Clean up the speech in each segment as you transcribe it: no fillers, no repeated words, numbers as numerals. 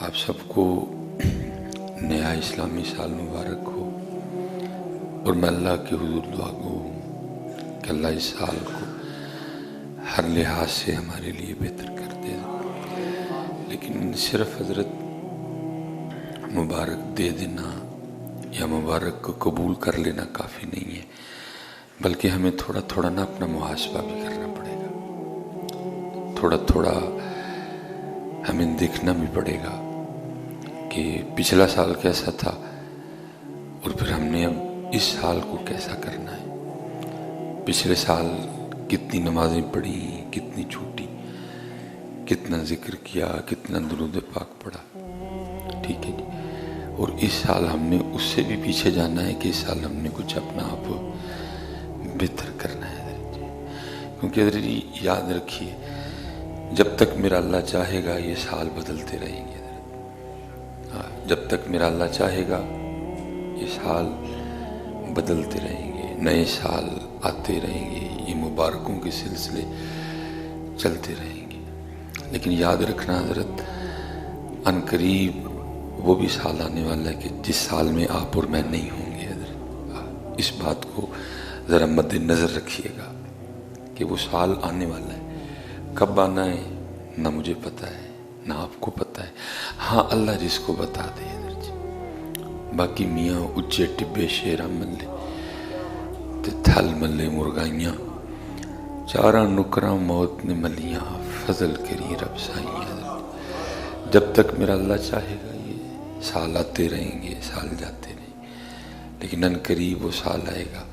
آپ سب کو نیا اسلامی سال مبارک ہو، اور میں اللہ کے حضور دعا گو ہوں کہ اللہ اس سال کو ہر لحاظ سے ہمارے لیے بہتر کر دے۔ لیکن صرف حضرت مبارک دے دینا یا مبارک کو قبول کر لینا کافی نہیں ہے، بلکہ ہمیں تھوڑا تھوڑا نا اپنا محاسبہ بھی کرنا پڑے گا، تھوڑا تھوڑا ہمیں دیکھنا بھی پڑے گا کہ پچھلا سال کیسا تھا، اور پھر ہم نے اب اس سال کو کیسا کرنا ہے۔ پچھلے سال کتنی نمازیں پڑھی، کتنی چھوٹی، کتنا ذکر کیا، کتنا درود پاک پڑھا، ٹھیک ہے جی۔ اور اس سال ہم نے اس سے بھی پیچھے جانا ہے کہ اس سال ہم نے کچھ اپنا آپ بہتر کرنا ہے حضرت جی۔ کیونکہ حضرت جی یاد رکھیے، جب تک میرا اللہ چاہے گا یہ سال بدلتے رہیں گے حضرت، جب تک میرا اللہ چاہے گا یہ سال بدلتے رہیں گے، نئے سال آتے رہیں گے، یہ مبارکوں کے سلسلے چلتے رہیں گے۔ لیکن یاد رکھنا حضرت، ان قریب وہ بھی سال آنے والا ہے کہ جس سال میں آپ اور میں نہیں ہوں گے حضرت۔ اس بات کو ذرا مد نظر رکھیے گا کہ وہ سال آنے والا ہے، کب آنا ہے نہ مجھے پتہ ہے نہ آپ کو پتہ ہے، ہاں اللہ جس کو بتا دے حضرت جی۔ باقی میاں اچے ٹبے شیرا ملے تے تھل ملے مرغائیاں، چاراں نکراں موت نے ملیاں، فضل کری رب سائیں حضرت۔ جب تک میرا اللہ چاہے گا یہ سال آتے رہیں گے، سال جاتے رہیں گے، لیکن ان قریب وہ سال آئے گا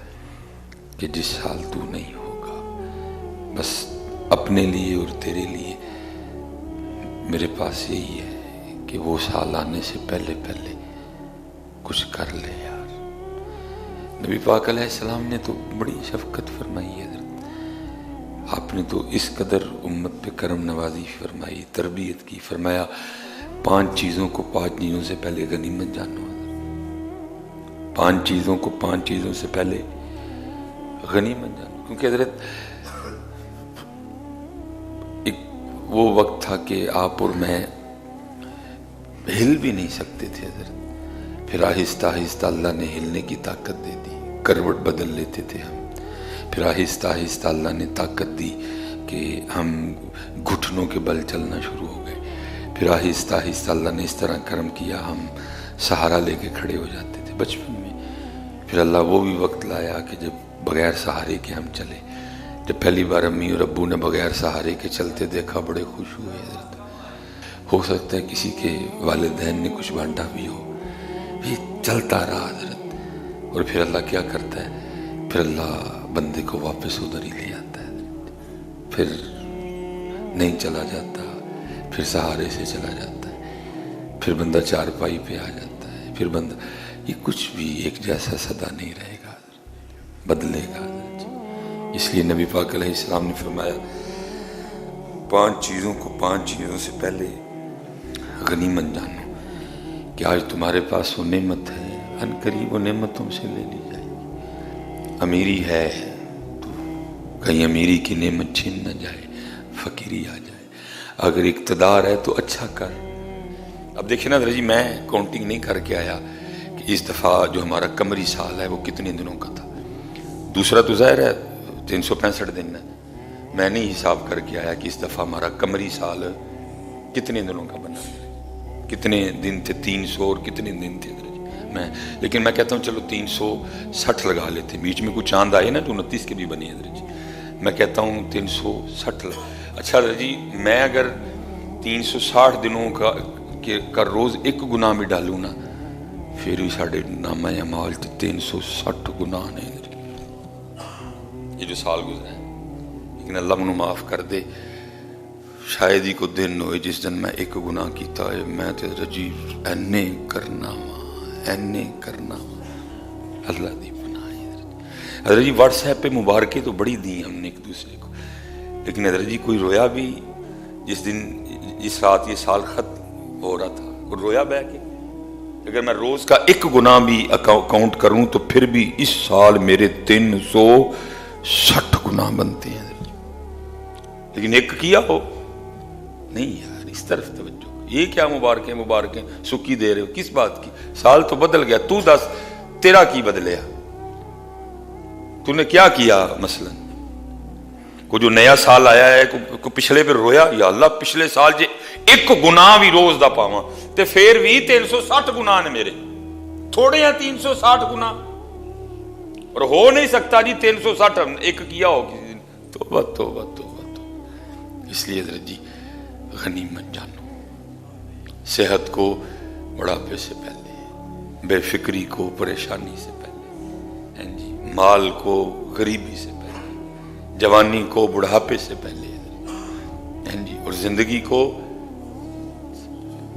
کہ جس سال تو نہیں ہوگا۔ بس اپنے لیے اور تیرے لیے میرے پاس یہی ہے کہ وہ سال آنے سے پہلے پہلے کچھ کر لے یار۔ نبی پاک علیہ السلام نے تو بڑی شفقت فرمائی ہے حضرت، آپ نے تو اس قدر امت پہ کرم نوازی فرمائی، تربیت کی، فرمایا 5 چیزوں کو 5 چیزوں سے پہلے غنیمت جانو حضرت، 5 چیزوں کو 5 چیزوں سے پہلے غنیمت جانو۔ کیونکہ حضرت ایک وہ وقت تھا کہ آپ اور میں ہل بھی نہیں سکتے تھے حضرت، پھر آہستہ آہستہ اللہ نے ہلنے کی طاقت دے دی، کروٹ بدل لیتے تھے ہم، پھر آہستہ آہستہ اللہ نے طاقت دی کہ ہم گھٹنوں کے بل چلنا شروع ہو گئے، پھر آہستہ آہستہ اللہ نے اس طرح کرم کیا ہم سہارا لے کے کھڑے ہو جاتے تھے بچپن میں۔ پھر اللہ وہ بھی وقت لایا کہ جب بغیر سہارے کے ہم چلے۔ جب پہلی بار امی اور ابو نے بغیر سہارے کے چلتے دیکھا بڑے خوش ہوئے حضرت۔ ہو سکتا ہے کسی کے والدین نے کچھ بانٹا بھی ہو، بھی چلتا رہا حضرت۔ اور پھر اللہ کیا کرتا ہے، پھر اللہ بندے کو واپس ادھر ہی لے آتا ہے حضرت، پھر نہیں چلا جاتا، پھر سہارے سے چلا جاتا ہے، پھر بندہ چارپائی پہ آ جاتا ہے، پھر بندہ، یہ کچھ بھی ایک جیسا سدا نہیں رہے گا حضرت، بدلے گا حضرت جی۔ اس لیے نبی پاک علیہ السلام نے فرمایا 5 چیزوں کو 5 چیزوں سے پہلے غنیمت جانو، کہ آج تمہارے پاس وہ نعمت ہے، ان قریب وہ نعمتوں سے لے لی جائے گی۔ امیری ہے تو کہیں امیری کی نعمت چھین نہ جائے، فقیری آ جائے۔ اگر اقتدار ہے تو اچھا کر۔ اب دیکھیں نا حضرت جی، میں کاؤنٹنگ نہیں کر کے آیا کہ اس دفعہ جو ہمارا قمری سال ہے وہ کتنے دنوں کا تھا، دوسرا تو ظاہر ہے 365 دن ہے، میں نہیں حساب کر کے آیا کہ اس دفعہ ہمارا قمری سال کتنے دنوں کا بنا، کتنے دن تھے، 300 اور کتنے دن تھے میں، لیکن میں کہتا ہوں چلو 360 لگا لیتے، بیچ میں کچھ چاند آئے نا جو 29 کے بھی بنے حضرت جی، میں کہتا ہوں 360 اچھا حضرت جی، میں اگر 360 دنوں کا روز ایک گناہ بھی ڈالوں نا، پھر بھی ساڑھے نامہ اعمال 360 گناہ نے یہ جو سال گزرا ہے، لیکن اللہ منو معاف کر دے۔ شاید ہی کو دن ہوئے جس دن میں ایک گناہ کیتا ہے، میں تے رجی اینے کرنا اللہ دی بنائی۔ حضرت جی واٹس ایپ پہ مبارکیں تو بڑی دی ہم نے ایک دوسرے کو، لیکن حضرت جی کوئی رویا بھی جس دن جس رات یہ سال ختم ہو رہا تھا، اور رویا بہ کے اگر میں روز کا ایک گناہ بھی اکاؤنٹ کروں تو پھر بھی اس سال میرے 360 گناہ بنتے ہیں، لیکن ایک کیا ہو نہیں یار، اس طرف توجہ، یہ کیا مبارکیں مبارکیں سکی دے رہے ہو، کس بات کی؟ سال تو بدل گیا، تو دس تیرا کی بدلیا، تو نے کیا کیا؟ مثلا کو جو نیا سال آیا ہے کو پچھلے پہ رویا، یا اللہ پچھلے سال جے ایک گناہ بھی روز دا پاواں تے پھر بھی 360 گناہ نے میرے، تھوڑے ہیں 360 گناہ، اور ہو نہیں سکتا جی 360 ایک کیا ہو کسی دن۔ توبہ توبہ توبہ توبہ۔ اس لیے حضرت جی غنیمت جانو، صحت کو بڑھاپے سے پہلے، بے فکری کو پریشانی سے پہلے، جی مال کو غریبی سے پہلے، جوانی کو بڑھاپے سے پہلے، جی اور زندگی کو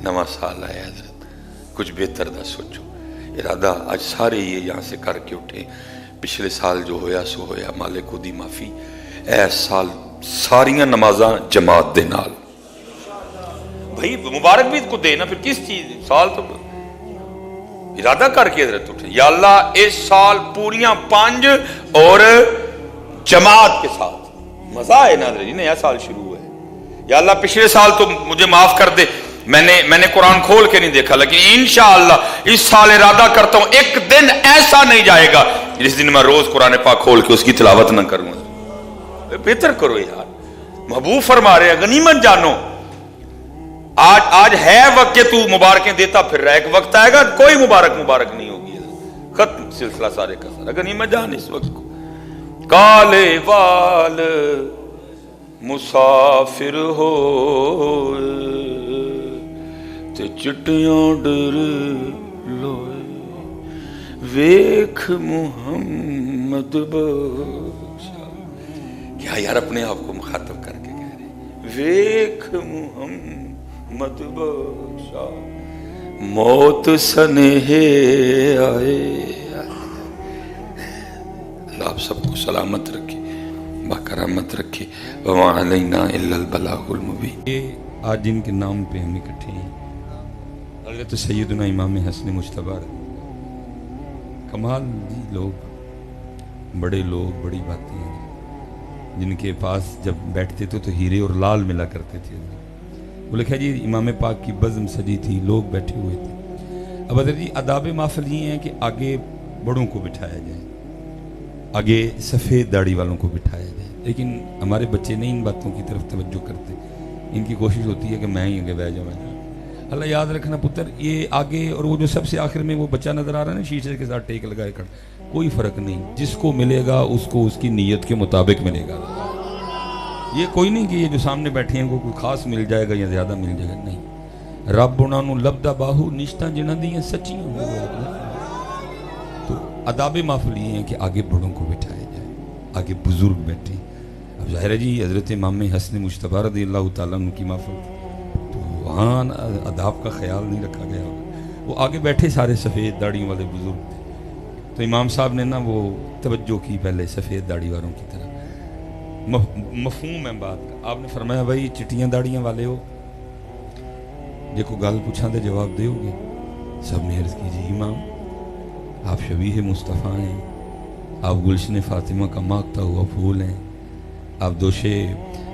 نواں سال آیا حضرت کچھ بہتر دا سوچو، ارادہ آج سارے یہ یہاں سے کر کے اٹھے، پچھلے سال جو ہویا سو ہویا، مالک کو دی معافی، اے سال ساریاں نمازاں جماعت دے نال، بھائی مبارک بھی کو دے نا، پھر کس چیز سال تو ارادہ کر کے حضرت اٹھے، یا اللہ اس سال پوریاں 5 اور جماعت کے ساتھ، مزہ ہے نا حضرت جی، نیا سال شروع ہے، یا اللہ پچھلے سال تو مجھے معاف کر دے، میں نے قرآن کھول کے نہیں دیکھا، لیکن انشاءاللہ اس سال ارادہ کرتا ہوں ایک دن ایسا نہیں جائے گا جس دن میں روز قرآن پاک کھول کے اس کی تلاوت نہ کروں۔ بہتر کرو یار، محبوب فرما رہے ہیں غنیمت جانو، آج ہے وقت کہ تو مبارکیں دیتا پھر رہا، ایک وقت آئے گا کوئی مبارک نہیں ہوگی، ختم سلسلہ سارے کا سارا۔ غنیمت جان اس وقت کو، کالے وال مسافر ہو تے چٹیاں ڈر لوئے، ویکھ محمد بخشا، کیا یار اپنے آپ کو مخاطب کر کے کہہ رہے، ویکھ محمد بخشا، موت سنہے آئے۔ اللہ آپ سب کو سلامت رکھے، باکرامت رکھے، وما علینا الا البلاغ المبین۔ یہ آج جن کے نام پہ ہم اکٹھے ہیں، حضرت سیدنا امام حسن مجتبی، کمال جی، لوگ بڑے لوگ، بڑی باتیں ہیں، جن کے پاس جب بیٹھتے تھے تو ہیرے اور لال ملا کرتے تھے۔ وہ لکھا جی امام پاک کی بزم سجی تھی، لوگ بیٹھے ہوئے تھے۔ اب حضرت جی آداب محفل یہ ہیں کہ آگے بڑوں کو بٹھایا جائے، آگے سفید داڑھی والوں کو بٹھایا جائے، لیکن ہمارے بچے نہیں ان باتوں کی طرف توجہ کرتے، ان کی کوشش ہوتی ہے کہ میں ہی آگے بیٹھ جاؤں۔ اللہ یاد رکھنا پتر، یہ آگے اور وہ جو سب سے آخر میں وہ بچہ نظر آ رہا ہے نا شیشے کے ساتھ ٹیک لگائے کھڑا، کوئی فرق نہیں، جس کو ملے گا اس کو اس کی نیت کے مطابق ملے گا۔ یہ کوئی نہیں کہ یہ جو سامنے بیٹھے ہیں کوئی خاص مل جائے گا یا زیادہ مل جائے گا، نہیں، رب انہاں نوں لبدا باہو نشتاں جنہاں دیاں سچیاں ہوں۔ تو آداب محفل یہ ہیں کہ آگے بڑوں کو بٹھایا جائے، آگے بزرگ بیٹھیں۔ اب ظاہر ہے جی حضرت امام حسن مجتبی رضی اللہ تعالیٰ عنہ کی محفل تو وہاں آداب کا خیال نہیں رکھا گیا، وہ آگے بیٹھے سارے سفید داڑھیوں والے بزرگ تھے، تو امام صاحب نے نا وہ توجہ کی پہلے سفید داڑھی والوں کی طرح، مفہوم ہے بات کا۔ آپ نے فرمایا بھائی چٹیاں داڑیاں والے ہو، دیکھو گل پوچھاں دے جواب دے ہوگے؟ سب نے عرض کی جی امام آپ شبیہ مصطفیٰ ہیں، آپ گلشن فاطمہ کا مانگتا ہوا پھول ہیں، آپ دوشے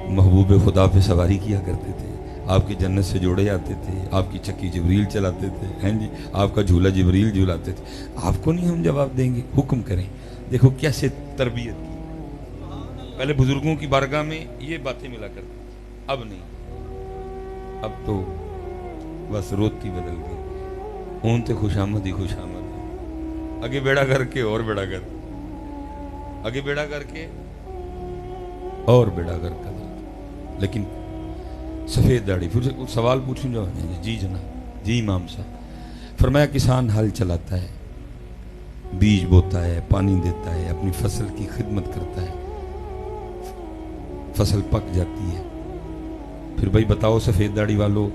محبوب خدا پہ سواری کیا کرتے تھے، آپ کی جنت سے جوڑے جاتے تھے، آپ کی چکی جبریل چلاتے تھے، ہیں جی آپ کا جھولا جبریل جھولاتے تھے، آپ کو نہیں ہم جواب دیں گے؟ حکم کریں۔ دیکھو کیسے تربیت کی، پہلے بزرگوں کی بارگاہ میں یہ باتیں ملا کرتی، اب نہیں، اب تو بس روتی بدل گئی، اون تے خوش آمد ہی خوش آمد، آگے بیڑا کر کے اور بیڑا کر، آگے بیڑا کر کے اور بیڑا کر کر۔ لیکن سفید داڑھی، پھر سوال پوچھوں جو جی جناب، جی امام صاحب، فرمایا کسان ہل چلاتا ہے، بیج بوتا ہے، پانی دیتا ہے، اپنی فصل کی خدمت کرتا ہے، فصل پک جاتی ہے، پھر بھائی بتاؤ سفید داڑھی والو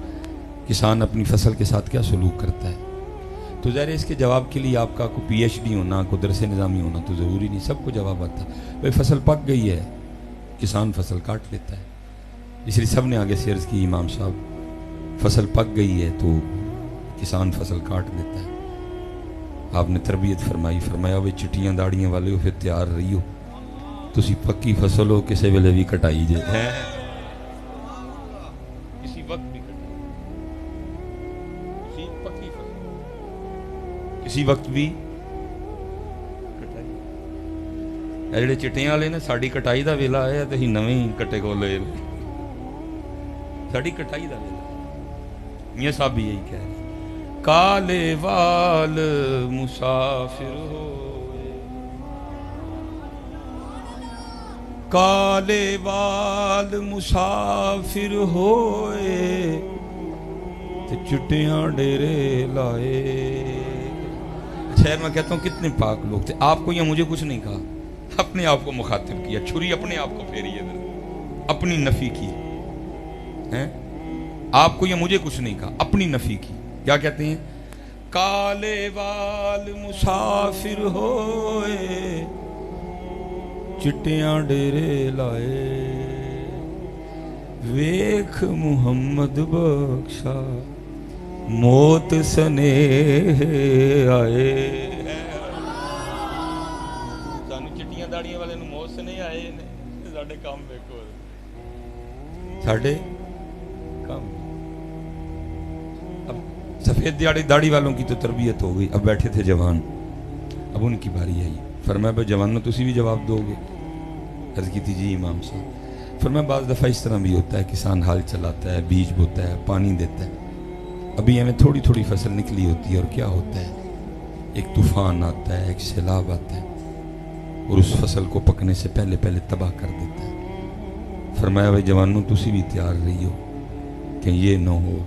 کسان اپنی فصل کے ساتھ کیا سلوک کرتا ہے؟ تو ظاہر اس کے جواب کے لیے آپ کا کوئی پی ایچ ڈی ہونا، کوئی درس نظامی ہونا تو ضروری نہیں، سب کو جواب آتا بھائی فصل پک گئی ہے، کسان فصل کاٹ لیتا ہے۔ اس لیے سب نے آگے سے عرض کی امام صاحب فصل پک گئی ہے تو کسان فصل کاٹ لیتا ہے۔ آپ نے تربیت فرمائی، فرمایا وہ چٹیاں داڑیاں والے ہو پھر تیار رہی ہو، تسی پکی فصل ہو کسے ویلے بھی کٹائی جائے، کسی وقت بھی کٹائی۔ سی پکی فصل کسی وقت بھی جڑے چٹیاں والے نے ساری کٹائی دا ویلا آیا تو ہی نویں کٹے کو لے ساری کٹائی دا ویلا میاں صاحب بھی یہی کہہ رہے کالے وال مسافر ہوئے کالے وال مسافر ہوئے تے چٹیاں ڈیرے لائے. شہر میں کہتا ہوں کتنے پاک لوگ تھے. آپ کو یا مجھے کچھ نہیں کہا, اپنے آپ کو مخاطب کیا, چھری اپنے آپ کو پھیری ہے, اپنی نفی کی ہیں. آپ کو یا مجھے کچھ نہیں کہا, اپنی نفی کی. کیا کہتے ہیں؟ کالے وال مسافر ہوئے چٹیاں ڈیرے لائے ویکھ محمد بخشا موت سنے آئے. سانو چٹیاں داڑیاں والے نو موت سنے آئے نے, ساڈے کام ویکھو, ساڈے کام. اب سفید داڑھی والوں کی تو تربیت ہو گئی, اب بیٹھے تھے جوان, اب ان کی باری آئی. فرمایا بھائی جوانوں تسی بھی جواب دو گے؟ عرض کی تھی جی امام صاحب. فرمایا بعض دفعہ اس طرح بھی ہوتا ہے, کسان حال چلاتا ہے, بیج بوتا ہے, پانی دیتا ہے, ابھی ہمیں تھوڑی تھوڑی فصل نکلی ہوتی ہے, اور کیا ہوتا ہے, ایک طوفان آتا ہے, ایک سیلاب آتا ہے, اور اس فصل کو پکنے سے پہلے پہلے تباہ کر دیتا ہے. فرمایا بھائی جوانوں تسی بھی تیار رہی ہو کہ یہ نہ ہو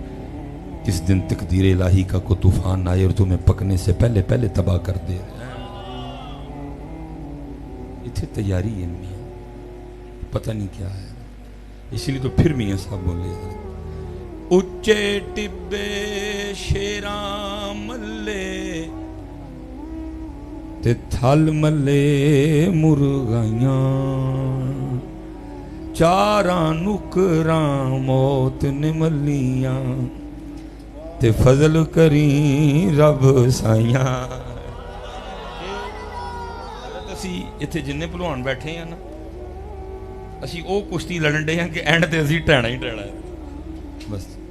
کس دن تقدیر الہی کا کوئی طوفان آئے اور تمہیں پکنے سے پہلے پہلے تباہ کر دے. اتنے تیاری ہے میاں, پتہ نہیں کیا ہے. اسی لیے تو پھر میاں صاحب بولے اچے ٹبے شیراں ملے تے تھل ملے مرغائیاں چاراں نکراں موت نے ملیاں تے فضل کریں رب سائیاں. اسی اتنے جن پہلوان بیٹھے ہیں نا, اسی او کشتی لڑن ڈے ہیں کہ اینڈ تے اسی ٹہنا ہی ٹہنا ہے.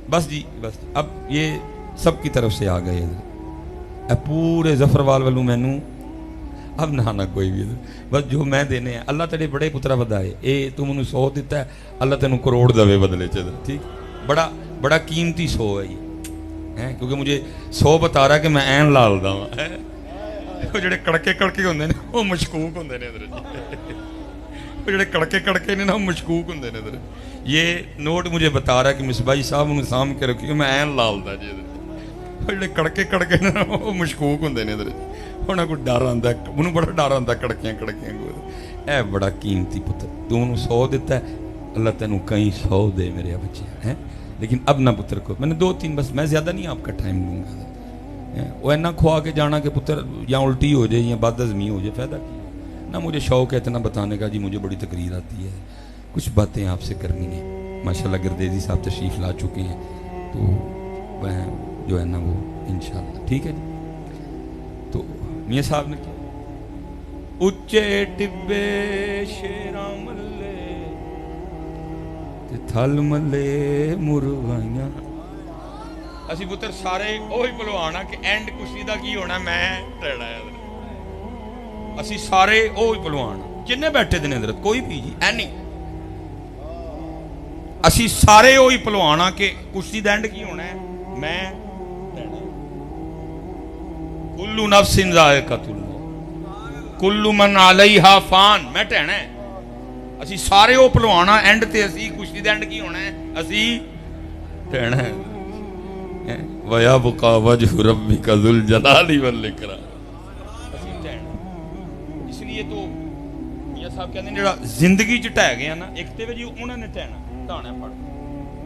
بس جی بس. اب یہ سب کی طرف سے آ گئے اے پورے ظفروال والوں مینوں اب نہ کوئی بھی, بس جو میں دینے ہیں. اللہ تیرے بڑے پترا بدائے, اے تو منوں 100 دیتا ہے, اللہ تینوں کروڑ دے بدلے چ. ٹھیک, بڑا قیمتی 100 ہے یہ, کیونکہ مجھے 100 بتا رہا کہ میں این لال دا ہوں. وہ جڑے کڑکے ہوندے نے وہ مشکوک ہوندے نے ادھر, وہ جڑے کڑکے نے نا وہ مشکوک ہوندے نے ادھر. یہ نوٹ مجھے بتا رہا ہے کہ مصباحی صاحب انہوں سام کے رکھیے, میں این لال دا جی. وہ جڑے کڑکے نے نا وہ مشکوک ہوندے نے ادھر. انہاں کو ڈر آندا ہے, انہوں بڑا ڈر آندا کڑکیاں کو. اے بڑا قیمتی پتر, تو انہوں 100 دیتا ہے, اللہ تینوں کئی 100 دے میرے بچے ہیں. لیکن اب نہ پتر کو میں نے 2-3 بس, میں زیادہ نہیں آپ کا ٹائم لوں گا. وہ اینا کھوا کے جانا کہ پتر یا الٹی ہو جائے یا بد ہضمی ہو جائے, فائدہ کیا نہ. مجھے شوق ہے اتنا بتانے کا, جی مجھے بڑی تقریر آتی ہے, کچھ باتیں آپ سے کرنی ہیں. ماشاءاللہ گردیزی صاحب تشریف لا چکے ہیں, تو وہ جو ہے نا وہ انشاءاللہ ٹھیک ہے جی. تو میاں صاحب نے کیا اچے ٹبے شیراں ملے تے تھل ملے مرغائیاں. اسی پتر سارے وہی پہلوان کہ اینڈ کشتی دا کی ہونا میں ٹیڑا ہے. اسی سارے وہی پہلوان جن بیٹھے دن حضرت کوئی بھی جی اینی, اسی سارے وہی پہلوان کہ کشتی دا اینڈ کی ہونا ہے میں ٹیڑا. کلو نفس ذائقۃ الموت کل من علیہا فان, میں ٹہنا ہے. اسی سارے وہ پہلوان اینڈ تے اسی کشتی دا اینڈ کی ہونا ہے اسی ٹہنا ہے. وَيَبْقَى وَجْهُ رَبِّكَ ذُو الْجَلَالِ وَالْإِكْرَامِ. اس لیے تو میاں صاحب کہتے ہیں جڑا زندگی چ ٹہ گیا نا, ایک تے جی انہوں نے ٹہنا ٹھانا پڑ,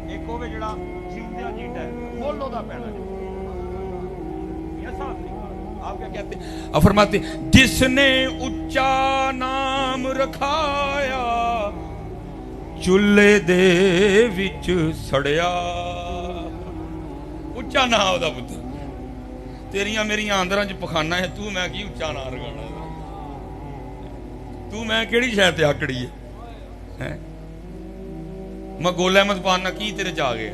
ایک ہوے جڑا زندہ جی ٹہ بولو دا پینا. میاں صاحب آپ کیا کہتے ہیں؟ آپ فرماتے ہیں جس نے اچا نام رکھایا چولہے دے وچ سڑیا. اچا نہ ہو دا پتر, تیریاں میریاں آندراں چ پخانا ہے, تو میں کی اچا نہ رکھانا, تو میں کیڑی شے تے آکڑی ہے, میں گول احمد پاننا کی تیرے چ آ گیا.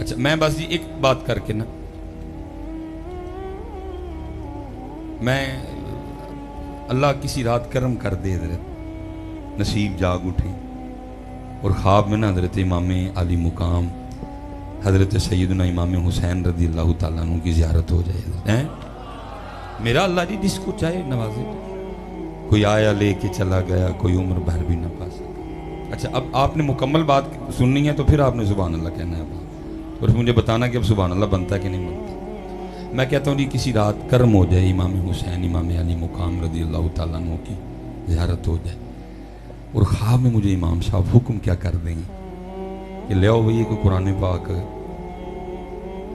اچھا میں بس جی ایک بات کر کے نا، میں اللہ کسی رات کرم کر دے حضرت نصیب جاگ اٹھے اور خواب میں نا حضرت امام علی مقام حضرت سیدنا امام حسین رضی اللہ تعالیٰ عنہ کی زیارت ہو جائے. میرا اللہ جی جس کو چاہے نوازے، کوئی آیا لے کے چلا گیا، کوئی عمر بھر بھی نہ پا سکا. اچھا اب آپ نے مکمل بات سننی ہے تو پھر آپ نے سبحان اللہ کہنا ہے اور مجھے بتانا کہ اب سبحان اللہ بنتا کہ نہیں بنتا. میں کہتا ہوں جی کسی رات کرم ہو جائے، امام حسین امام علی مقام رضی اللہ تعالیٰ عنہ کی زیارت ہو جائے اور خواب میں مجھے امام صاحب حکم کیا کر دیں گے کہ لے آؤ بھئی کہ قرآن پاک،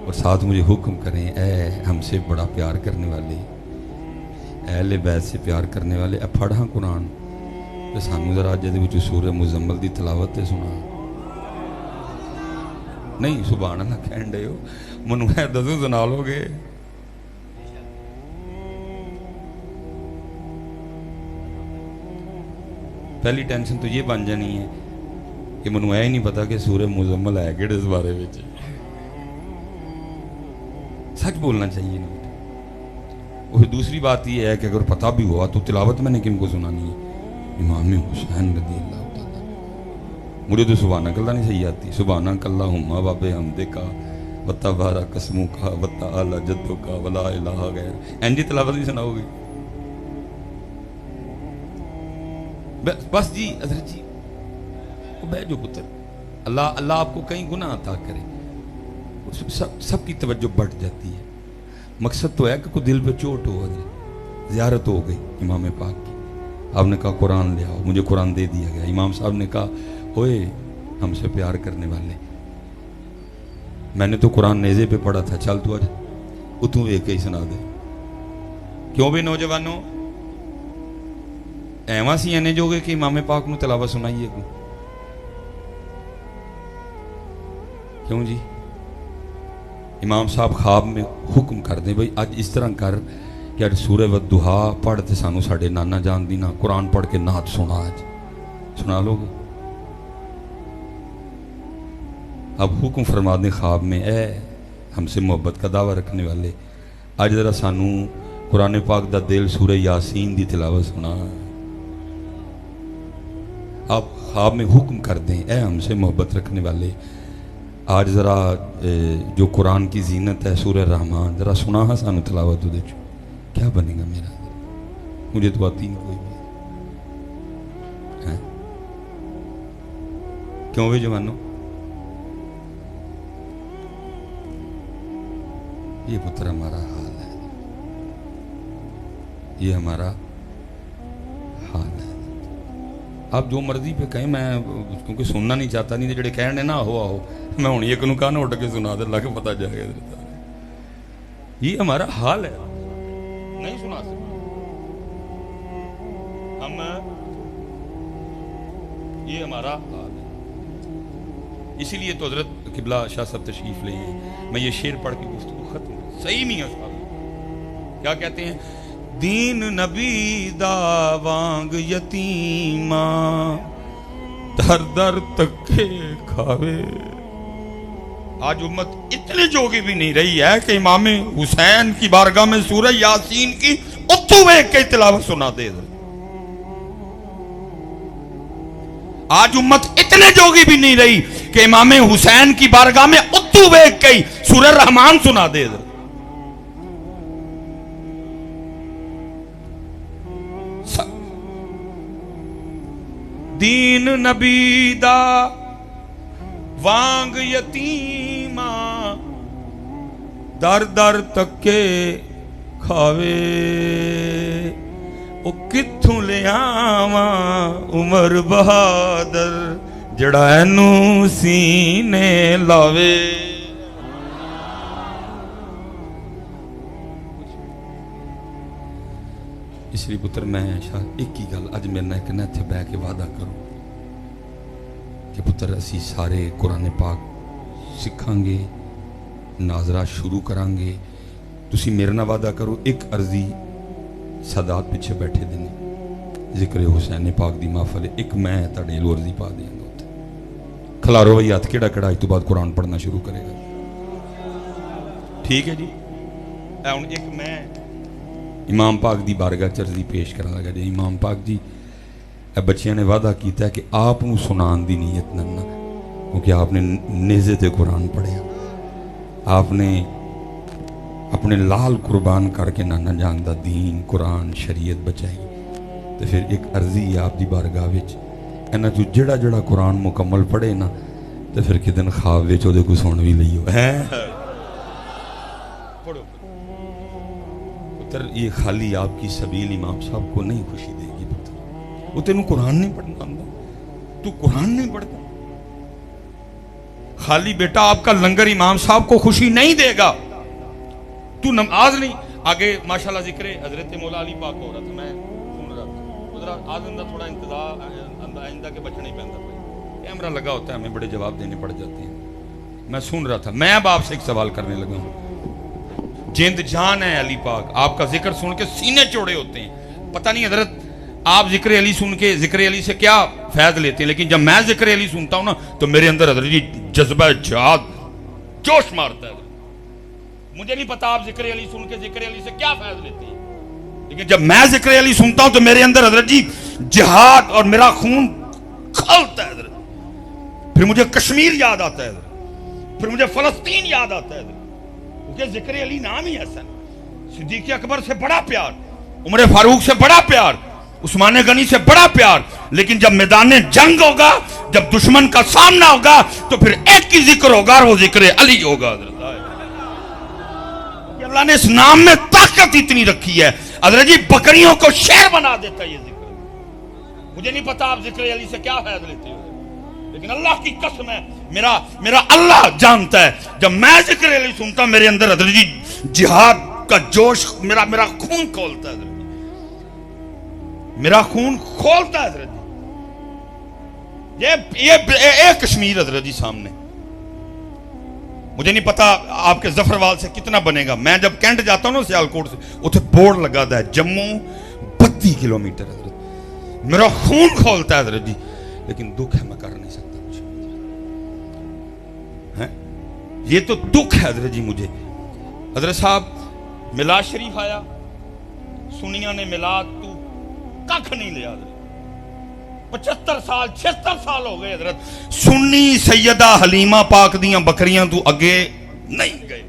اور ساتھ مجھے حکم کریں اے ہم سے بڑا پیار کرنے والے، اے اہل بیت سے پیار کرنے والے، اے پڑھ ہاں قرآن تو سانو ذرا جدے وچ سورہ مزمل دی تلاوت تے سنا. نہیں سبحان اللہ کہن دے ہو منو ہے دسو سنا لو گے. پہلی ٹینشن تو یہ بن جانی ہے کہ منو ہے ہی نہیں پتا کہ سورہ مزمل ہے کہڑے اس بارے وچ. سچ بولنا چاہیے نا. اور دوسری بات یہ ہے کہ اگر پتہ بھی ہوا تو تلاوت میں نے کن کو سنانی ہے؟ امام حسین رضی اللہ تعالیٰ. مجھے تو سبحانک اللہ نہیں صحیح آتی، سبحانک اللہم و بحمدک و تبارک اسمک و تعالی جدک ولا الہ غیر. اینجی تلاوت نہیں سناؤ گے؟ بس جی حضرت جی بے جو پتر اللہ آپ کو کہیں گناہ عطا کرے، سب کی توجہ بڑھ جاتی ہے. مقصد تو ہے کہ کوئی دل پہ چوٹ ہو. حضرت زیارت ہو گئی امام پاک کی، آپ نے کہا قرآن لے آؤ، مجھے قرآن دے دیا گیا. امام صاحب نے کہا اوئے ہم سے پیار کرنے والے، میں نے تو قرآن نیزے پہ پڑھا تھا، چل تو آج اتوں ایک ہی سنا دے. کیوں بھی نوجوانوں ایواں سی اینے جو گے کہ امام پاک نو تلاوت سنائیے کو؟ کیوں جی؟ امام صاحب خواب میں حکم کر دیں بھئی آج اس طرح کر کہ آج سورہ والضحا پڑھتے سانو ساڑھے نانا جان دی نا قرآن پڑھ کے نعت سنا. آج سنا لو گے؟ اب حکم فرما دیں خواب میں اے ہم سے محبت کا دعویٰ رکھنے والے، آج ذرا سانو قرآن پاک دا دل سورہ یاسین دی تلاوت سنا. آپ خواب میں حکم کر دیں اے ہم سے محبت رکھنے والے، آج ذرا جو قرآن کی زینت ہے سورہ رحمان ذرا سنا ہاں سانو تلاوت دے چو. کیا بنے گا میرا؟ مجھے تو آتی نہیں کوئی بھی. کیوں بھی جوانوں؟ یہ پتر ہمارا حال ہے، یہ ہمارا حال ہے. آپ جو مرضی پہ کہیں، میں کیونکہ سننا نہیں چاہتا، نہیں جڑے کہنے نہ ہو میں ہوں ایک نو کہنا اٹھ کے سنا دے، اللہ کے پتہ جائے گا. یہ ہمارا حال ہے، نہیں سنا سکتے ہم، یہ ہمارا حال ہے. اسی لیے تو حضرت قبلہ شاہ صاحب تشریف لے ہیں. میں یہ شعر پڑھ کے گفتگو ختم. صحیح میاں صاحب کیا کہتے ہیں؟ دین نبی دا وانگ یتیماں در در تکے کھاوے. آج امت اتنی جوگی بھی نہیں رہی ہے کہ امام حسین کی بارگاہ میں سورہ یاسین کی اتو ایک کے تلاوت سنا دے. آج امت اتنے جوگی بھی نہیں رہی کہ امام حسین کی بارگاہ میں اتو ایک کے سورہ رحمان سنا دے. دین نبی دا وانگ یتیماں در در تکے کھاوے. او کتھوں لے آواں عمر بہادر جڑا اینو سینے لاوے. اس لیے پتر میں ایک ہی گل اج میرے ایک نہ اتنے بہ کے وعدہ کرو کہ پتر اسی سارے قرآن پاک سکھاں گے، ناظرہ شروع کران گے. تسی میرے نہ وعدہ کرو ایک عرضی سادات پیچھے بیٹھے دینے ذکر حسین پاک دی محفل ایک میں تاڑے لو عرضی پا دیاں گا. کھلارو بھائی ہاتھ کیڑا کڑا اس تو بعد قرآن پڑھنا شروع کرے گا. ٹھیک ہے جی. ہوں ایک میں امام پاک دی بارگاہ چرزی پیش کرا لگا جی. امام پاک جی بچیاں نے وعدہ کیتا ہے کہ آپ نو سنان دی نیت نہ کیونکہ آپ نے نیزے تے قرآن پڑھیا, آپ نے اپنے لال قربان کر کے نانا جان دا دین قرآن شریعت بچائی. تو پھر ایک عرضی ہے آپ دی بارگاہ وچ اینا جو جڑا جڑا قرآن مکمل پڑھے نا تو پھر کدن خواب وچ او دے کو سن وی لئیو ہے پڑھو پتر. یہ خالی آپ کی سبیل امام صاحب کو نہیں خوشی دے گی پتر. وہ تینوں قرآن نہیں پڑھنا آندا, تو قرآن نہیں پڑھتا. خالی بیٹا آپ کا لنگر امام صاحب کو خوشی نہیں دے گا, تو نماز نہیں. آگے ماشاءاللہ ذکر حضرت مولا علی پاک ہو رہا تھا, میں سن رہا تھا. ذرا آدم تھوڑا انتظار آئندہ کے بچنے ہی پہنتا کوئی کیمرہ لگا ہوتا ہے, ہمیں بڑے جواب دینے پڑ جاتے ہیں. میں سن رہا تھا. میں اب آپ سے ایک سوال کرنے لگا ہوں. جند جان ہے علی پاک, آپ کا ذکر سن کے سینے چوڑے ہوتے ہیں. پتہ نہیں حضرت آپ ذکر علی سن کے ذکر علی سے کیا فیض لیتے ہیں, لیکن جب میں ذکر علی سنتا ہوں نا تو میرے اندر حضرت جی جذبہ جہاد جوش مارتا ہے. مجھے نہیں پتا آپ ذکر علی سن کے ذکر علی سے کیا فیض لیتے ہیں, لیکن جب میں ذکر علی سنتا ہوں تو میرے اندر حضرت جی جہاد اور میرا خون کھولتا ہے حضرت. پھر مجھے کشمیر یاد آتا ہے حضرت, پھر مجھے فلسطین یاد آتا ہے حضرت, کیونکہ ذکر علی نام ہی ایسا ہے. صدیق اکبر سے بڑا پیار, عمر فاروق سے بڑا پیار, عثمان غنی سے بڑا پیار, لیکن جب میدان جنگ ہوگا, جب دشمن کا سامنا ہوگا تو پھر ایک ہی ذکر ہوگا اور وہ ذکر علی ہوگا حضرت. کہ اللہ نے اس نام میں طاقت اتنی رکھی ہے حضرت جی, بکریوں کو شیر بنا دیتا ہے یہ ذکر. مجھے نہیں پتا آپ ذکر علی سے کیا فائدہ لیتے ہو, لیکن اللہ کی قسم ہے میرا اللہ جانتا ہے, جب میں ذکر علی سنتا میرے اندر حضرت جی جہاد کا جوش, میرا خون کھولتا ہے حضرت, میرا خون کھولتا ہے حضرت. یہ کشمیر حضرت جی سامنے, مجھے نہیں پتا آپ کے ظفروال سے کتنا بنے گا. میں جب کینٹ جاتا ہوں نا سیالکوٹ سے, اتنے بورڈ لگا ہے جموں 32 کلومیٹر حضرت. میرا خون کھولتا ہے حضرت جی, لیکن دکھ ہے میں کر نہیں سکتا کچھ. یہ تو دکھ ہے حضرت جی مجھے. حضرت صاحب میلاد شریف آیا, سنیاں نے میلاد تو ککھ نہیں لیا حضرت. 75 سال 76 سال ہو گئے حضرت, سنی سیدہ حلیمہ پاک دیاں بکریاں تو اگے نہیں گئے.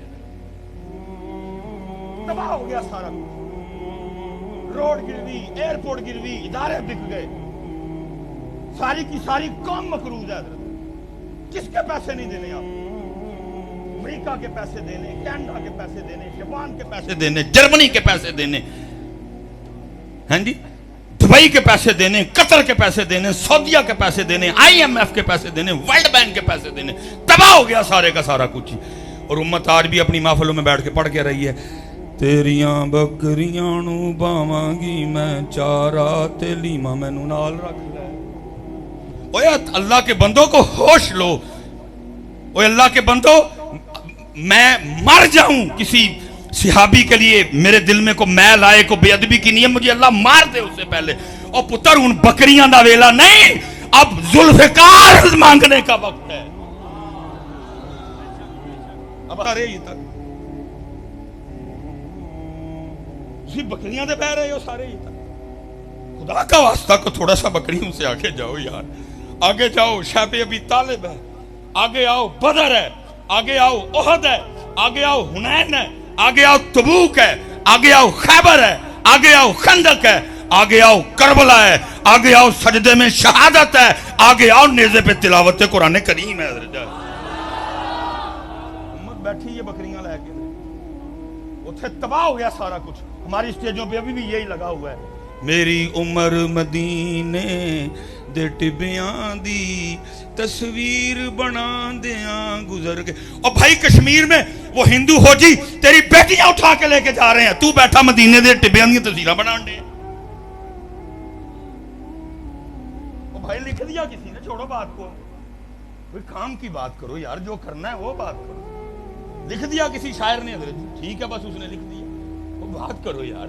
تباہ ہو گیا سارا کچھ, روڈ گروی, ایئرپورٹ گروی, ادارے بک گئے, ساری کی ساری قوم مقروض ہے حضرت. کس کے پیسے نہیں دینے آپ؟ امریکہ کے پیسے دینے, کینیڈا کے پیسے دینے, جاپان کے پیسے دینے, جرمنی کے پیسے دینے, ہاں جی, دبئی کے پیسے دینے, قطر کے پیسے دینے, سعودیہ کے پیسے دینے, IMF کے پیسے دینے, ورلڈ بینک کے پیسے دینے. تباہ ہو گیا سارے کا سارا کچھ. اور امت آج بھی اپنی محفلوں میں بیٹھ کے پڑھ کے رہی ہے, تیریاں بکریاں نو باواں گی میں چارا تے لیما مینوں نال رکھ لے. اوے اللہ کے بندوں کو ہوش لو. اوے اللہ کے بندوں, میں مر جاؤں کسی صحابی کے لیے, میرے دل میں کو میل آئے, کو بے ادبی کی نہیں ہے, مجھے اللہ مار دے اس سے پہلے. اور پتر ان بکریاں دا ویلا نہیں, اب ذوالفقار مانگنے کا وقت ہے. اب آ رہے ہی تک اسی بکریاں دے بہ رہے ہو سارے ہی تک. خدا کا واسطہ کو تھوڑا سا بکریوں سے آگے جاؤ یار, آگے جاؤ. شیب ابی طالب ہے, آگے آؤ. بدر ہے, آگے آؤ. احد ہے, آگے آؤ. حنین ہے, آگے آؤ. تبوک ہے, آگے آؤ. خیبر ہے, آگے آؤ. خندق ہے, آگے آؤ. کربلا ہے, آگے آؤ. سجدے میں شہادت ہے, آگے آؤ. نیزے پہ تلاوت قرآن کریم ہے. امت بیٹھی یہ بکریاں لے کے, اتھے تباہ ہو گیا سارا کچھ. ہماری اسٹیجوں پہ ابھی بھی یہی لگا ہوا ہے, میری عمر مدینے دے ٹبیاں دی تصویر بنا دیاں گزر کے. اور بھائی کشمیر میں وہ ہندو ہو جی تیری بیٹیاں اٹھا کے لے کے جا رہے ہیں, تو بیٹھا مدینے دے ٹبیاں دی تصویراں بنا دے. وہ بھائی لکھ دیا کسی نے, چھوڑو بات کو, کوئی کام کی بات کرو یار, جو کرنا ہے وہ بات کرو. لکھ دیا کسی شاعر نے حضرت, ٹھیک ہے بس اس نے لکھ دیا, وہ بات کرو یار.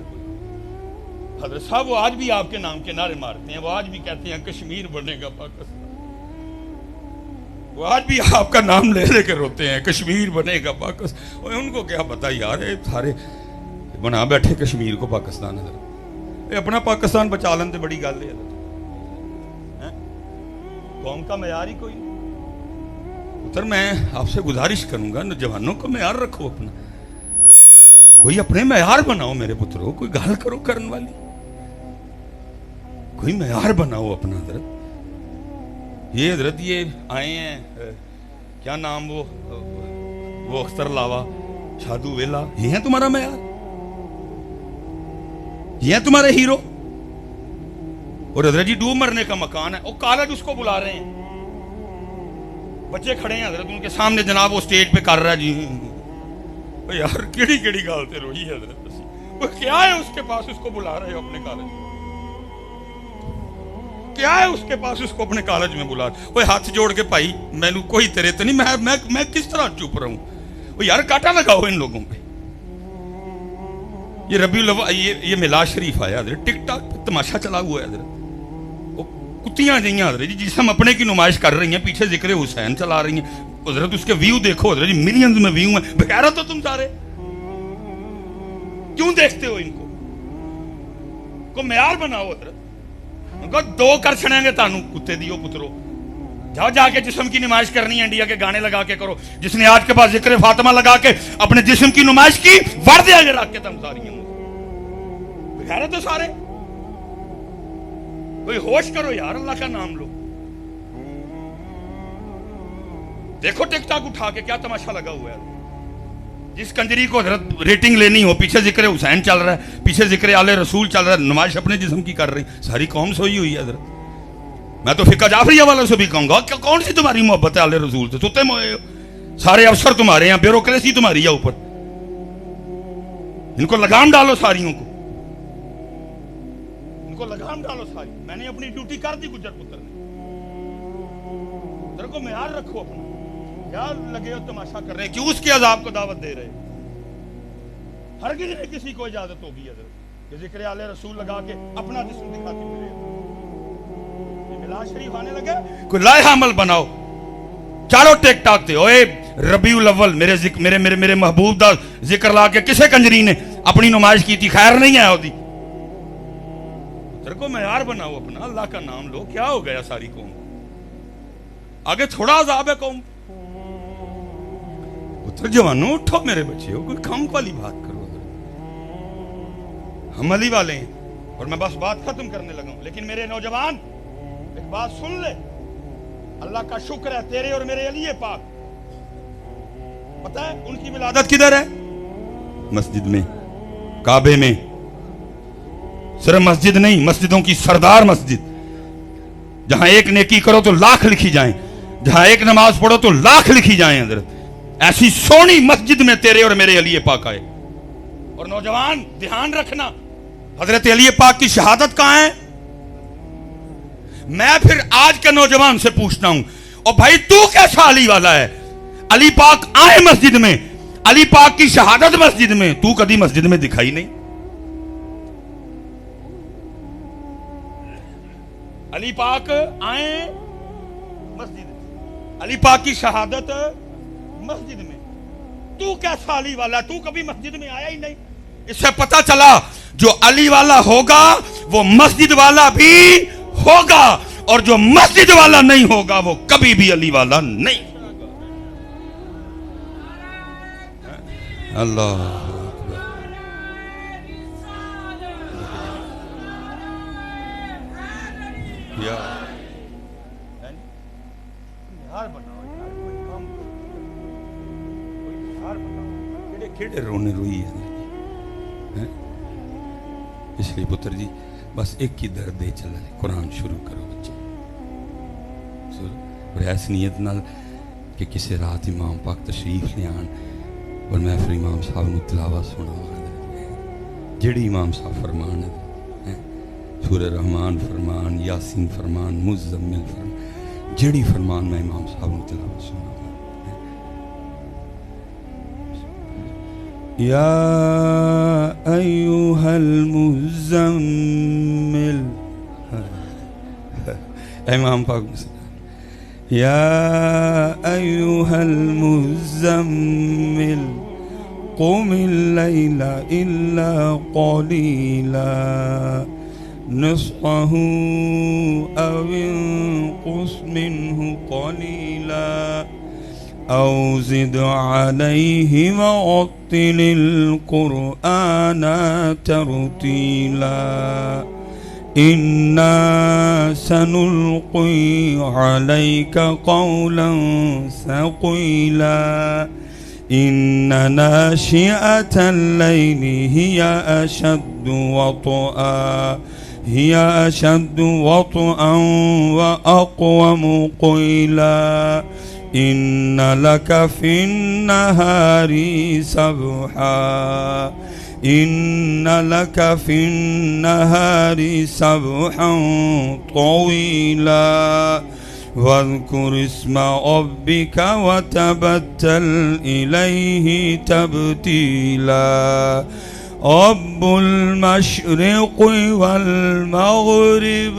حضرت صاحب وہ آج بھی آپ کے نام کے نعرے مارتے ہیں, وہ آج بھی کہتے ہیں کشمیر بنے گا پاکستان. وہ آج بھی آپ کا نام لے لے کے روتے ہیں کشمیر بنے گا پاکستان. ان کو کیا پتا یار, سارے بنا بیٹھے کشمیر کو پاکستان ہے. اپنا پاکستان بچا لیں تو بڑی گل ہے. قوم کا معیار ہی کوئی پتر. میں آپ سے گزارش کروں گا نوجوانوں کو معیار رکھو اپنا, کوئی اپنے معیار بناؤ میرے پترو, کوئی گال کرو کرن والی, کوئی معیار بناؤ اپنا. حضرت یہ حضرت یہ آئے ہیں کیا نام وہ اختر لاوا شادو ویلا, یہ ہے تمہارا معیار, یہ ہے تمہارے ہیرو. اور حضرت جی ڈوب مرنے کا مکان ہے, وہ کالج اس کو بلا رہے ہیں, بچے کھڑے ہیں حضرت ان کے سامنے, جناب وہ سٹیج پہ کر رہا ہے جی. یار کیڑی کیڑی گالتے روئی ہے حضرت, وہ کیا ہے اس کے پاس اس کو بلا رہے ہو اپنے کالج, کیا ہے اس کے پاس اس کو اپنے کالج میں بلا رہے. وہ ہاتھ جوڑ کے بھائی میں نے کوئی تیرے تو نہیں, میں کس طرح چپ رہوں. وہ یار کاٹا لگاؤ ان لوگوں پہ. یہ ربیع الاول یہ میلاد شریف آیا حضرت, ٹک ٹاک پہ تماشا چلا ہوا ہے حضرت. وہ کتیاں جائیں حضرت جی جس ہم اپنے کی نمائش کر رہی ہیں, پیچھے ذکر حسین چلا رہی ہیں حضرت. اس کے ویو دیکھو حضرت جی, ملینز میں ویو ہیں. بغیرت تو تم سارے کیوں دیکھتے ہو ان کو معیار بناؤ حضرت. ان کو دو کر چھڑیں گے تانوں کتے دیو پترو. جاؤ جا کے جسم کی نمائش کرنی ہے, انڈیا کے گانے لگا کے کرو. جس نے آج کے بعد ذکر فاطمہ لگا کے اپنے جسم کی نمائش کی, وردے آگے رکھ کے تم ساری ہیں. بغیرت تو سارے, کوئی ہوش کرو یار, اللہ کا نام لو. دیکھو ٹک ٹاک اٹھا کے کیا تماشا لگا ہوا ہے. جس کنجری کو حضرت ریٹنگ لینی ہو, پیچھے ذکر حسین چل رہا ہے, پیچھے ذکر آل رسول چل رہا ہے, نمائش اپنے جسم کی کر رہی. ساری قوم سوئی ہوئی ہے حضرت. میں تو فقہ جعفریہ والوں سے بھی کہوں گا کہ کون سی تمہاری محبت ہے آل رسول سے, سوتے موئے ہو. سارے افسر تمہارے ہیں, بیوروکریسی تمہاری ہے اوپر. ان کو لگام ڈالو ساریوں کو, ان کو لگام ڈالو ساری. میں نے اپنی ڈیوٹی کر دی گجر پتر نے. ادھر کو معیار رکھو اپنا. کیا لگے ہو تماشا کر رہے ہیں, کیوں اس کے عذاب کو دعوت دے رہے. ہرگز نہیں کسی کو اجازت ہوگی حضرت کہ ذکر آل رسول لگا کے اپنا جسم دکھاتی ملے. یہ میلاد شریف آنے لگے, کوئی لائحہ عمل بناؤ. چاروں ٹیک ٹاک تھے. اوے ربیع الاول میرے محبوب دا ذکر لا کے کسے کنجری نے اپنی نمائش کی تھی, خیر نہیں ہے ہوتی. تیرے کو معیار بناؤ اپنا, اللہ کا نام لو. کیا ہو گیا ساری قوم, آگے تھوڑا عذاب ہے قوم. پتر جوانوں اٹھو میرے بچے ہو, کوئی کم والی بات کرو. ہم علی والے ہیں اور میں بس بات ختم کرنے لگا ہوں. لیکن میرے نوجوان ایک بات سن لے, اللہ کا شکر ہے تیرے اور میرے علی پاک. پتہ ہے ان کی ولادت کدھر ہے؟ مسجد میں, کعبے میں. صرف مسجد نہیں, مسجدوں کی سردار مسجد, جہاں ایک نیکی کرو تو لاکھ لکھی جائیں, جہاں ایک نماز پڑھو تو لاکھ لکھی جائیں. حضرت ایسی سونی مسجد میں تیرے اور میرے علی پاک آئے. اور نوجوان دھیان رکھنا, حضرت علی پاک کی شہادت کہاں ہے؟ میں پھر آج کے نوجوان سے پوچھتا ہوں, اور بھائی تو کیسا علی والا ہے؟ علی پاک آئے مسجد میں, علی پاک کی شہادت مسجد میں, تو کبھی مسجد میں دکھائی نہیں. علی پاک آئے مسجد میں, علی پاک کی شہادت مسجد میں, تو کیسا علی والا, تو کبھی مسجد میں آیا ہی نہیں. اس سے پتہ چلا جو علی والا ہوگا وہ مسجد والا بھی ہوگا, اور جو مسجد والا نہیں ہوگا وہ کبھی بھی علی والا نہیں. اللہ کیڑے رونے روئی ہے. اس لیے پتر جی بس ایک ہی درد دے چلا ہے, قرآن شروع کرو بچے. اور ایس نیت نال کہ کسی رات امام پاک تشریف لے آن اور میں پھر امام صاحب نو تلاوت سنا, جڑی امام صاحب فرمان ہے, سورہ رحمان فرمان, یاسین فرمان, مزمل فرمان, جڑی فرمان میں امام صاحب نو تلاوت سنا. یا ایوہ المزمل, اے امام پاک يا أيها المزمل قم الليل إلا قليلا نصفه أو انقص منه قليلا أو زد عليه ورتل القرآن ترتيلا إنا سنلقي عليك قولا ثقيلا إن ناشئة الليل هي أشد وطئا وأقوم قيلا إن لك في النهار سبحا طويلا واذكر اسم ربك وتبتل إليه تبتيلا رب المشرق والمغرب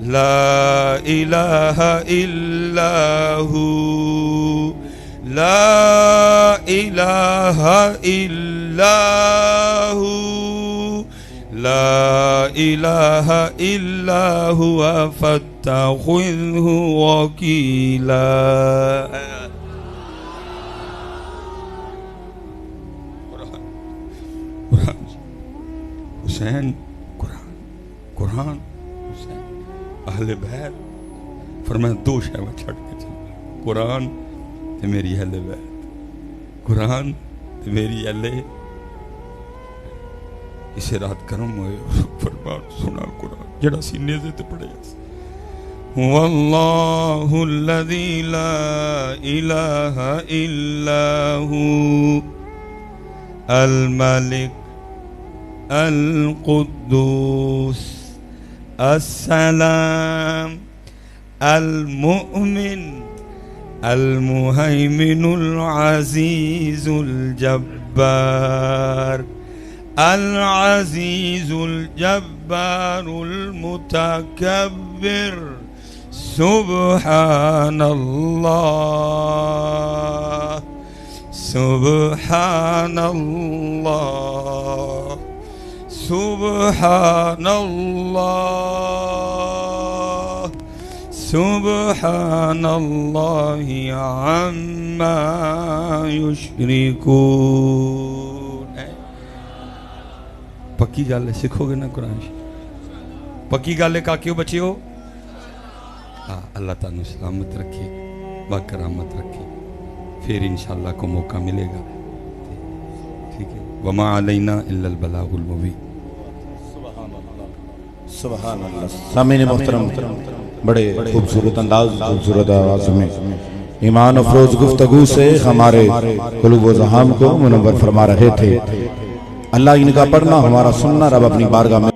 لا إله إلا هو لا إله إلا هو لا إله إلا هو فاتخذه وكيلا. حسین قرآن حسین اہل بیت فرمایا دو شہوہ چھڑ کے چل قرآن تے میری اہل بیت قرآن تے میری اہل اسے رات کرم ہوئے فرمان سنا قرآن جڑا سینے سے تے پڑھے واللہ الذی لا الہ الا ہو الملک القدوس السلام المؤمن المهيمن العزيز الجبار العزيز الجبار المتكبر سبحان الله سبحان الله سبحان الله سبحان الله عما يشركون. پکی گل ہے سکھو گے نا قرآن پکی گل ہے کاکیو بچیو اللہ تعالیٰ سلامت رکھے باکرامت رکھے پھر انشاءاللہ کو موقع ملے گا ٹھیک ہے. وما علینا الا البلاغ المبین. سبحان اللہ. سامعین محترم بڑے خوبصورت انداز خوبصورت آواز میں ایمان افروز گفتگو سے ہمارے قلوب و ذہان کو منور فرما رہے تھے. اللہ ان کا پڑھنا ہمارا سننا رب اپنی بارگاہ میں